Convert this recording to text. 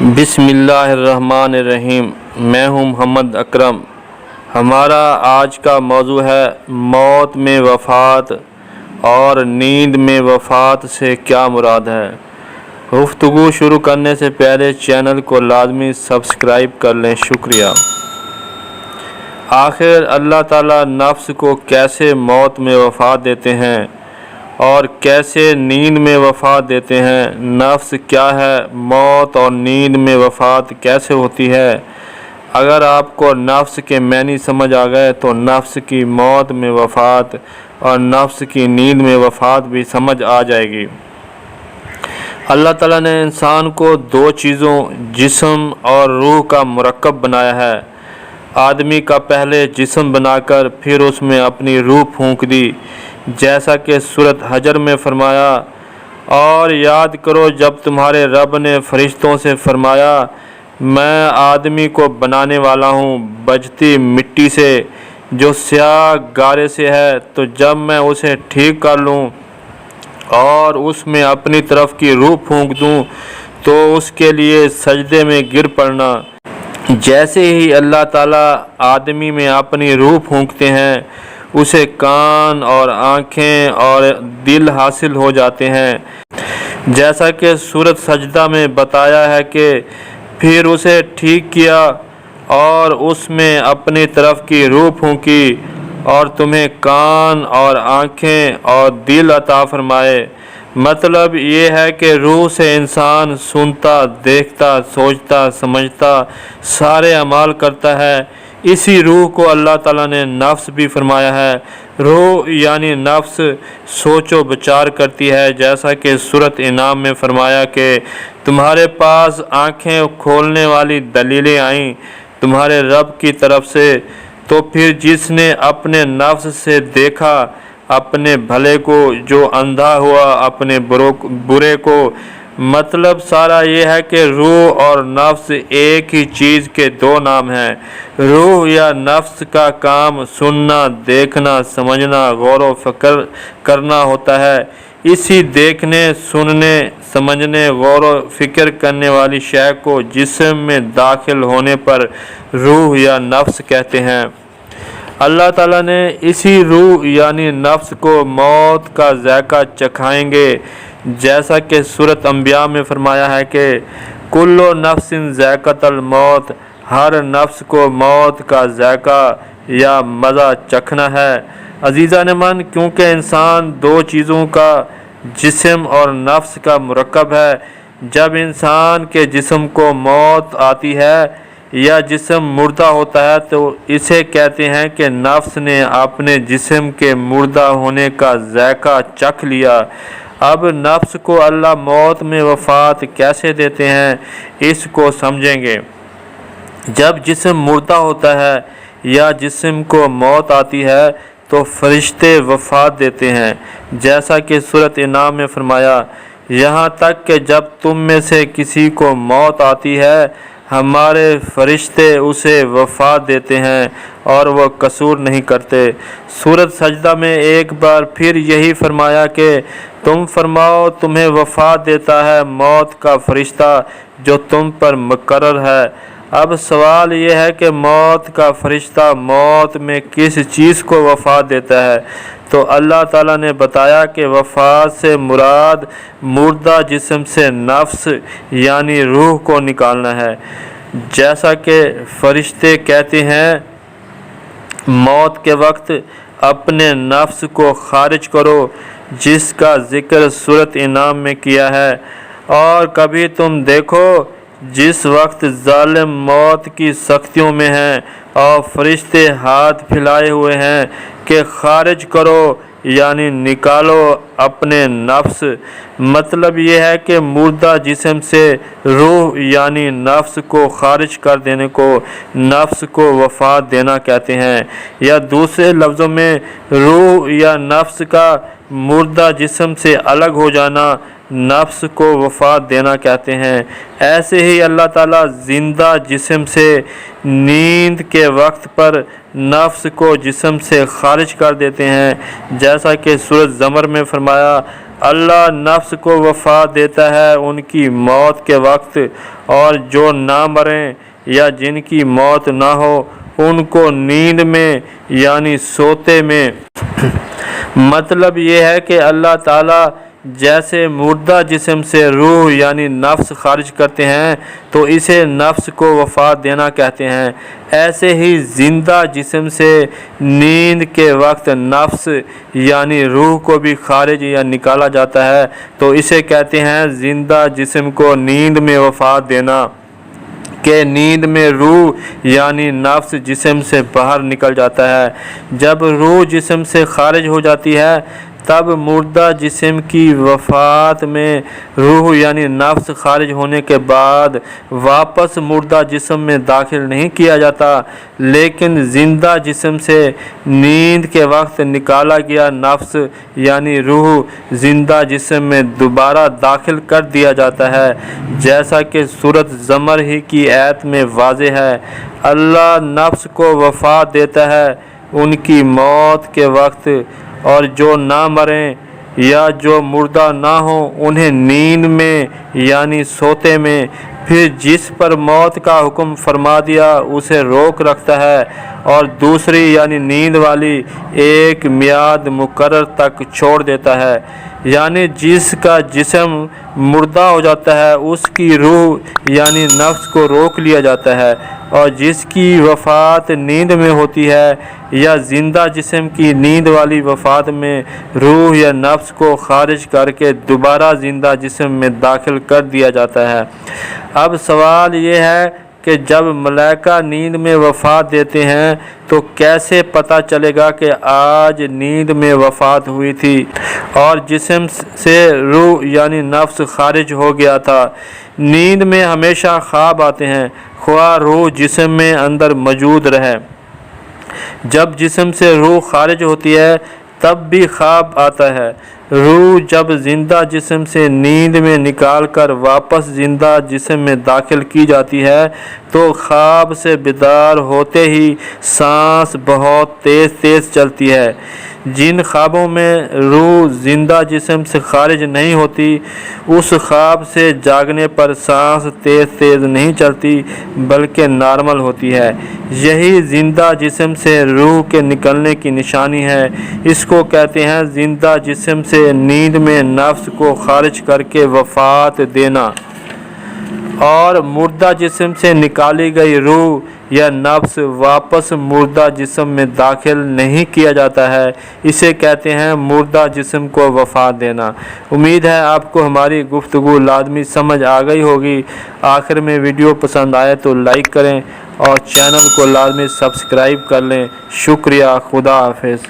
بسم اللہ الرحمن الرحیم۔ میں ہوں محمد اکرم۔ ہمارا آج کا موضوع ہے موت میں وفات اور نیند میں وفات سے کیا مراد ہے۔ گفتگو شروع کرنے سے پہلے چینل کو لازمی سبسکرائب کر لیں، شکریہ۔ آخر اللہ تعالیٰ نفس کو کیسے موت میں وفات دیتے ہیں اور کیسے نیند میں وفات دیتے ہیں؟ نفس کیا ہے؟ موت اور نیند میں وفات کیسے ہوتی ہے؟ اگر آپ کو نفس کے معنی سمجھ آ گئے تو نفس کی موت میں وفات اور نفس کی نیند میں وفات بھی سمجھ آ جائے گی۔ اللہ تعالیٰ نے انسان کو دو چیزوں جسم اور روح کا مرکب بنایا ہے۔ آدمی کا پہلے جسم بنا کر پھر اس میں اپنی روح پھونک دی، جیسا کہ سورۃ حجر میں فرمایا، اور یاد کرو جب تمہارے رب نے فرشتوں سے فرمایا، میں آدمی کو بنانے والا ہوں بجتی مٹی سے جو سیاہ گارے سے ہے، تو جب میں اسے ٹھیک کر لوں اور اس میں اپنی طرف کی روح پھونک دوں تو اس کے لیے سجدے میں گر پڑنا۔ جیسے ہی اللہ تعالیٰ آدمی میں اپنی روح پھونکتے ہیں، اسے کان اور آنکھیں اور دل حاصل ہو جاتے ہیں، جیسا کہ سورۃ سجدہ میں بتایا ہے کہ پھر اسے ٹھیک کیا اور اس میں اپنی طرف کی روح پھونکی اور تمہیں کان اور آنکھیں اور دل عطا فرمائے۔ مطلب یہ ہے کہ روح سے انسان سنتا، دیکھتا، سوچتا، سمجھتا، سارے اعمال کرتا ہے۔ اسی روح کو اللہ تعالیٰ نے نفس بھی فرمایا ہے۔ روح یعنی نفس سوچ و بچار کرتی ہے، جیسا کہ سورۃ انعام میں فرمایا کہ تمہارے پاس آنکھیں کھولنے والی دلیلیں آئیں تمہارے رب کی طرف سے، تو پھر جس نے اپنے نفس سے دیکھا اپنے بھلے کو، جو اندھا ہوا اپنے برے کو۔ مطلب سارا یہ ہے کہ روح اور نفس ایک ہی چیز کے دو نام ہیں۔ روح یا نفس کا کام سننا، دیکھنا، سمجھنا، غور و فکر کرنا ہوتا ہے۔ اسی دیکھنے، سننے، سمجھنے، غور و فکر کرنے والی شے کو جسم میں داخل ہونے پر روح یا نفس کہتے ہیں۔ اللہ تعالیٰ نے اسی روح یعنی نفس کو موت کا ذائقہ چکھائیں گے، جیسا کہ سورۃ انبیاء میں فرمایا ہے کہ کل نفس ذائقۃ الموت، ہر نفس کو موت کا ذائقہ یا مزہ چکھنا ہے۔ عزیزان من، کیونکہ انسان دو چیزوں کا جسم اور نفس کا مرکب ہے، جب انسان کے جسم کو موت آتی ہے یا جسم مردہ ہوتا ہے تو اسے کہتے ہیں کہ نفس نے اپنے جسم کے مردہ ہونے کا ذائقہ چکھ لیا۔ اب نفس کو اللہ موت میں وفات کیسے دیتے ہیں، اس کو سمجھیں گے۔ جب جسم مردہ ہوتا ہے یا جسم کو موت آتی ہے تو فرشتے وفات دیتے ہیں، جیسا کہ سورۃ انعام میں فرمایا، یہاں تک کہ جب تم میں سے کسی کو موت آتی ہے ہمارے فرشتے اسے وفات دیتے ہیں اور وہ قصور نہیں کرتے۔ سورۃ سجدہ میں ایک بار پھر یہی فرمایا کہ تم فرماؤ تمہیں وفات دیتا ہے موت کا فرشتہ جو تم پر مقرر ہے۔ اب سوال یہ ہے کہ موت کا فرشتہ موت میں کس چیز کو وفات دیتا ہے؟ تو اللہ تعالیٰ نے بتایا کہ وفات سے مراد مردہ جسم سے نفس یعنی روح کو نکالنا ہے، جیسا کہ فرشتے کہتے ہیں موت کے وقت اپنے نفس کو خارج کرو، جس کا ذکر سورۃ انعام میں کیا ہے۔ اور کبھی تم دیکھو جس وقت ظالم موت کی سختیوں میں ہیں اور فرشتے ہاتھ پھیلائے ہوئے ہیں کہ خارج کرو یعنی نکالو اپنے نفس۔ مطلب یہ ہے کہ مردہ جسم سے روح یعنی نفس کو خارج کر دینے کو نفس کو وفات دینا کہتے ہیں، یا دوسرے لفظوں میں روح یا نفس کا مردہ جسم سے الگ ہو جانا نفس کو وفات دینا کہتے ہیں۔ ایسے ہی اللہ تعالیٰ زندہ جسم سے نیند کے وقت پر نفس کو جسم سے خارج کر دیتے ہیں، جیسا کہ سورۃ زمر میں فرمایا، اللہ نفس کو وفات دیتا ہے ان کی موت کے وقت، اور جو نہ مریں یا جن کی موت نہ ہو ان کو نیند میں یعنی سوتے میں۔ مطلب یہ ہے کہ اللہ تعالیٰ جیسے مردہ جسم سے روح یعنی نفس خارج کرتے ہیں تو اسے نفس کو وفات دینا کہتے ہیں، ایسے ہی زندہ جسم سے نیند کے وقت نفس یعنی روح کو بھی خارج یا نکالا جاتا ہے تو اسے کہتے ہیں زندہ جسم کو نیند میں وفات دینا، کہ نیند میں روح یعنی نفس جسم سے باہر نکل جاتا ہے۔ جب روح جسم سے خارج ہو جاتی ہے تب مردہ جسم کی وفات میں روح یعنی نفس خارج ہونے کے بعد واپس مردہ جسم میں داخل نہیں کیا جاتا، لیکن زندہ جسم سے نیند کے وقت نکالا گیا نفس یعنی روح زندہ جسم میں دوبارہ داخل کر دیا جاتا ہے، جیسا کہ سورۃ زمر ہی کی آیت میں واضح ہے۔ اللہ نفس کو وفات دیتا ہے ان کی موت کے وقت، اور جو نہ مریں یا جو مردہ نہ ہوں انہیں نیند میں یعنی سوتے میں، پھر جس پر موت کا حکم فرما دیا اسے روک رکھتا ہے اور دوسری یعنی نیند والی ایک میعاد مقرر تک چھوڑ دیتا ہے، یعنی جس کا جسم مردہ ہو جاتا ہے اس کی روح یعنی نفس کو روک لیا جاتا ہے، اور جس کی وفات نیند میں ہوتی ہے یا زندہ جسم کی نیند والی وفات میں روح یا نفس کو خارج کر کے دوبارہ زندہ جسم میں داخل کر دیا جاتا ہے۔ اب سوال یہ ہے کہ جب ملائکہ نیند میں وفات دیتے ہیں تو کیسے پتہ چلے گا کہ آج نیند میں وفات ہوئی تھی اور جسم سے روح یعنی نفس خارج ہو گیا تھا؟ نیند میں ہمیشہ خواب آتے ہیں، خواہ روح جسم میں اندر موجود رہے۔ جب جسم سے روح خارج ہوتی ہے تب بھی خواب آتا ہے۔ روح جب زندہ جسم سے نیند میں نکال کر واپس زندہ جسم میں داخل کی جاتی ہے تو خواب سے بیدار ہوتے ہی سانس بہت تیز تیز چلتی ہے۔ جن خوابوں میں روح زندہ جسم سے خارج نہیں ہوتی اس خواب سے جاگنے پر سانس تیز تیز نہیں چلتی بلکہ نارمل ہوتی ہے۔ یہی زندہ جسم سے روح کے نکلنے کی نشانی ہے۔ اس کو کہتے ہیں زندہ جسم سے نیند میں نفس کو خارج کر کے وفات دینا، اور مردہ جسم سے نکالی گئی روح یا نفس واپس مردہ جسم میں داخل نہیں کیا جاتا ہے، اسے کہتے ہیں مردہ جسم کو وفات دینا۔ امید ہے آپ کو ہماری گفتگو لازمی سمجھ آ گئی ہوگی۔ آخر میں ویڈیو پسند آئے تو لائک کریں اور چینل کو لازمی سبسکرائب کر لیں۔ شکریہ، خدا حافظ۔